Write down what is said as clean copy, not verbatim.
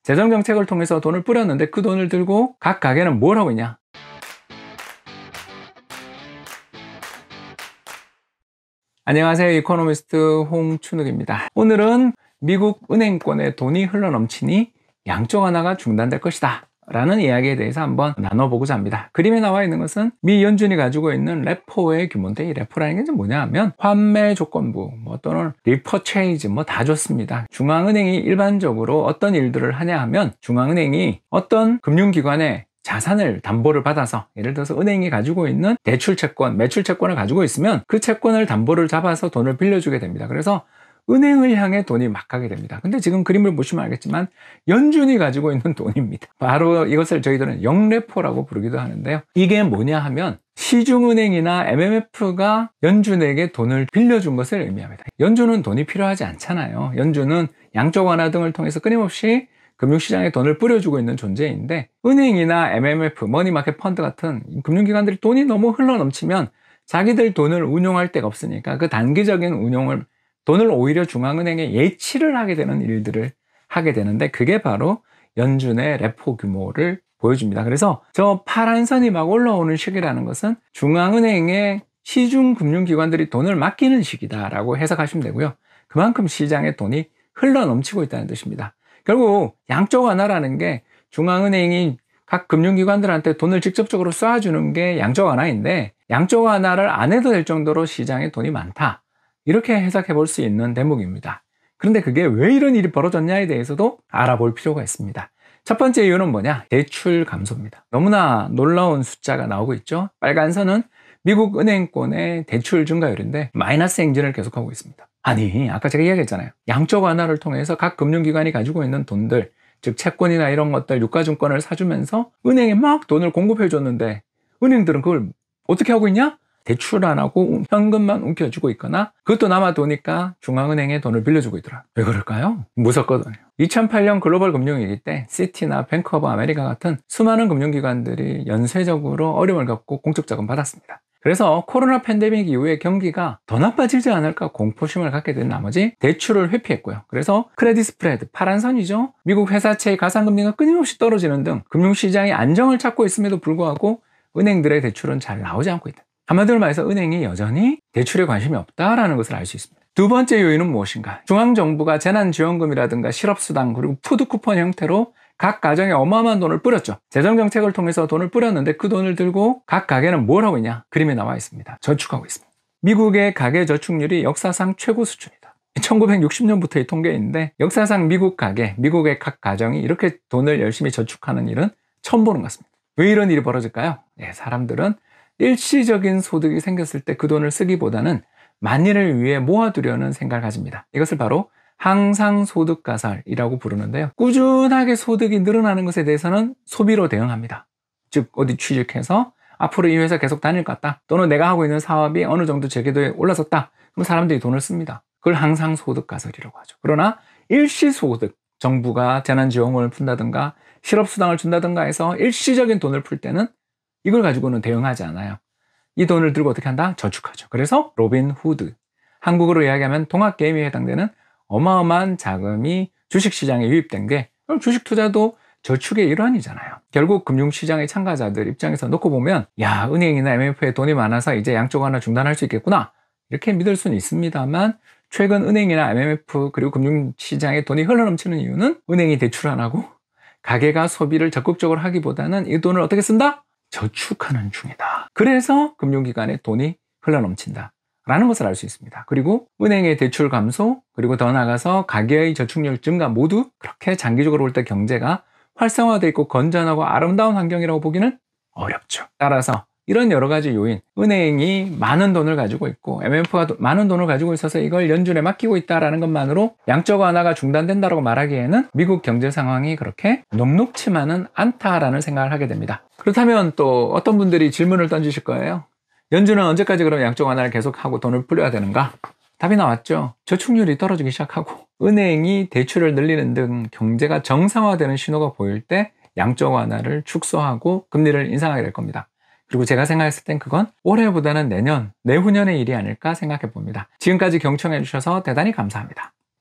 재정정책을 통해서 돈을 뿌렸는데 그 돈을 들고 각 가게는 뭘 하고 있냐? 안녕하세요. 이코노미스트 홍춘욱입니다. 오늘은 미국 은행권에 돈이 흘러넘치니 양쪽 하나가 중단될 것이다 라는 이야기에 대해서 한번 나눠보고자 합니다. 그림에 나와 있는 것은 미 연준이 가지고 있는 레포의 규모인데, 이 레포라는 게 뭐냐 하면 환매 조건부 또는 리퍼체이즈 다 좋습니다. 중앙은행이 일반적으로 어떤 일들을 하냐 하면, 중앙은행이 어떤 금융기관에 자산을 담보를 받아서, 예를 들어서 은행이 가지고 있는 대출채권, 매출채권을 가지고 있으면 그 채권을 담보를 잡아서 돈을 빌려주게 됩니다. 그래서 은행을 향해 돈이 막 가게 됩니다. 근데 지금 그림을 보시면 알겠지만 연준이 가지고 있는 돈입니다. 바로 이것을 저희들은 영레포라고 부르기도 하는데요. 이게 뭐냐 하면 시중은행이나 MMF가 연준에게 돈을 빌려준 것을 의미합니다. 연준은 돈이 필요하지 않잖아요. 연준은 양적 완화 등을 통해서 끊임없이 금융시장에 돈을 뿌려주고 있는 존재인데, 은행이나 MMF, 머니마켓 펀드 같은 금융기관들이 돈이 너무 흘러넘치면 자기들 돈을 운용할 데가 없으니까 그 단기적인 운용을, 돈을 오히려 중앙은행에 예치를 하게 되는 일들을 하게 되는데, 그게 바로 연준의 레포 규모를 보여줍니다. 그래서 저 파란 선이 막 올라오는 시기라는 것은 중앙은행에 시중 금융기관들이 돈을 맡기는 시기다라고 해석하시면 되고요. 그만큼 시장에 돈이 흘러넘치고 있다는 뜻입니다. 결국 양적 완화라는 게, 중앙은행이 각 금융기관들한테 돈을 직접적으로 쏴주는 게 양적 완화인데, 양적 완화를 안 해도 될 정도로 시장에 돈이 많다, 이렇게 해석해 볼 수 있는 대목입니다. 그런데 그게 왜 이런 일이 벌어졌냐에 대해서도 알아볼 필요가 있습니다. 첫 번째 이유는 뭐냐? 대출 감소입니다. 너무나 놀라운 숫자가 나오고 있죠. 빨간 선은 미국 은행권의 대출 증가율인데 마이너스 행진을 계속하고 있습니다. 아니, 아까 제가 이야기했잖아요. 양적 완화를 통해서 각 금융기관이 가지고 있는 돈들, 즉 채권이나 이런 것들, 유가증권을 사주면서 은행에 막 돈을 공급해 줬는데, 은행들은 그걸 어떻게 하고 있냐? 대출 안 하고 현금만 움켜쥐고 있거나, 그것도 남아도니까 중앙은행에 돈을 빌려주고 있더라. 왜 그럴까요? 무섭거든요. 2008년 글로벌 금융위기 때 시티나 뱅크 오브 아메리카 같은 수많은 금융기관들이 연쇄적으로 어려움을 겪고 공적자금 받았습니다. 그래서 코로나 팬데믹 이후에 경기가 더 나빠지지 않을까 공포심을 갖게 된 나머지 대출을 회피했고요. 그래서 크레딧 스프레드, 파란 선이죠. 미국 회사채의 가상금리가 끊임없이 떨어지는 등 금융시장이 안정을 찾고 있음에도 불구하고 은행들의 대출은 잘 나오지 않고 있다. 한마디로 말해서 은행이 여전히 대출에 관심이 없다라는 것을 알 수 있습니다. 두 번째 요인은 무엇인가? 중앙정부가 재난지원금이라든가 실업수당, 그리고 푸드쿠폰 형태로 각 가정에 어마어마한 돈을 뿌렸죠. 재정정책을 통해서 돈을 뿌렸는데 그 돈을 들고 각 가게는 뭘 하고 있냐? 그림에 나와 있습니다. 저축하고 있습니다. 미국의 가계 저축률이 역사상 최고 수준이다. 1960년부터의 통계인데, 역사상 미국 가계, 미국의 각 가정이 이렇게 돈을 열심히 저축하는 일은 처음 보는 것 같습니다. 왜 이런 일이 벌어질까요? 사람들은 일시적인 소득이 생겼을 때 그 돈을 쓰기보다는 만일을 위해 모아두려는 생각을 가집니다. 이것을 바로 항상소득가설이라고 부르는데요. 꾸준하게 소득이 늘어나는 것에 대해서는 소비로 대응합니다. 즉, 어디 취직해서 앞으로 이 회사 계속 다닐 것 같다, 또는 내가 하고 있는 사업이 어느 정도 제기도에 올라섰다, 그럼 사람들이 돈을 씁니다. 그걸 항상소득가설이라고 하죠. 그러나 일시소득, 정부가 재난지원금을 푼다든가 실업수당을 준다든가 해서 일시적인 돈을 풀 때는 이걸 가지고는 대응하지 않아요. 이 돈을 들고 어떻게 한다? 저축하죠. 그래서 로빈 후드, 한국어로 이야기하면 동학개미에 해당되는 어마어마한 자금이 주식시장에 유입된 게, 그럼 주식 투자도 저축의 일환이잖아요. 결국 금융시장의 참가자들 입장에서 놓고 보면, 야, 은행이나 MF에 돈이 많아서 이제 양적 완화 중단할 수 있겠구나, 이렇게 믿을 수는 있습니다만, 최근 은행이나 MMF 그리고 금융시장에 돈이 흘러넘치는 이유는 은행이 대출 안 하고 가게가 소비를 적극적으로 하기보다는 이 돈을 어떻게 쓴다? 저축하는 중이다. 그래서 금융기관에 돈이 흘러넘친다 라는 것을 알 수 있습니다. 그리고 은행의 대출 감소, 그리고 더 나아가서 가계의 저축률 증가, 모두 그렇게 장기적으로 볼 때 경제가 활성화되어 있고 건전하고 아름다운 환경이라고 보기는 어렵죠. 따라서 이런 여러 가지 요인, 은행이 많은 돈을 가지고 있고 MMF가 많은 돈을 가지고 있어서 이걸 연준에 맡기고 있다는 것만으로 양적 완화가 중단된다고 말하기에는 미국 경제 상황이 그렇게 녹록치만은 않다라는 생각을 하게 됩니다. 그렇다면 또 어떤 분들이 질문을 던지실 거예요. 연준은 언제까지 그럼 양적 완화를 계속하고 돈을 뿌려야 되는가? 답이 나왔죠. 저축률이 떨어지기 시작하고 은행이 대출을 늘리는 등 경제가 정상화되는 신호가 보일 때 양적 완화를 축소하고 금리를 인상하게 될 겁니다. 그리고 제가 생각했을 땐 그건 올해보다는 내년, 내후년의 일이 아닐까 생각해 봅니다. 지금까지 경청해 주셔서 대단히 감사합니다.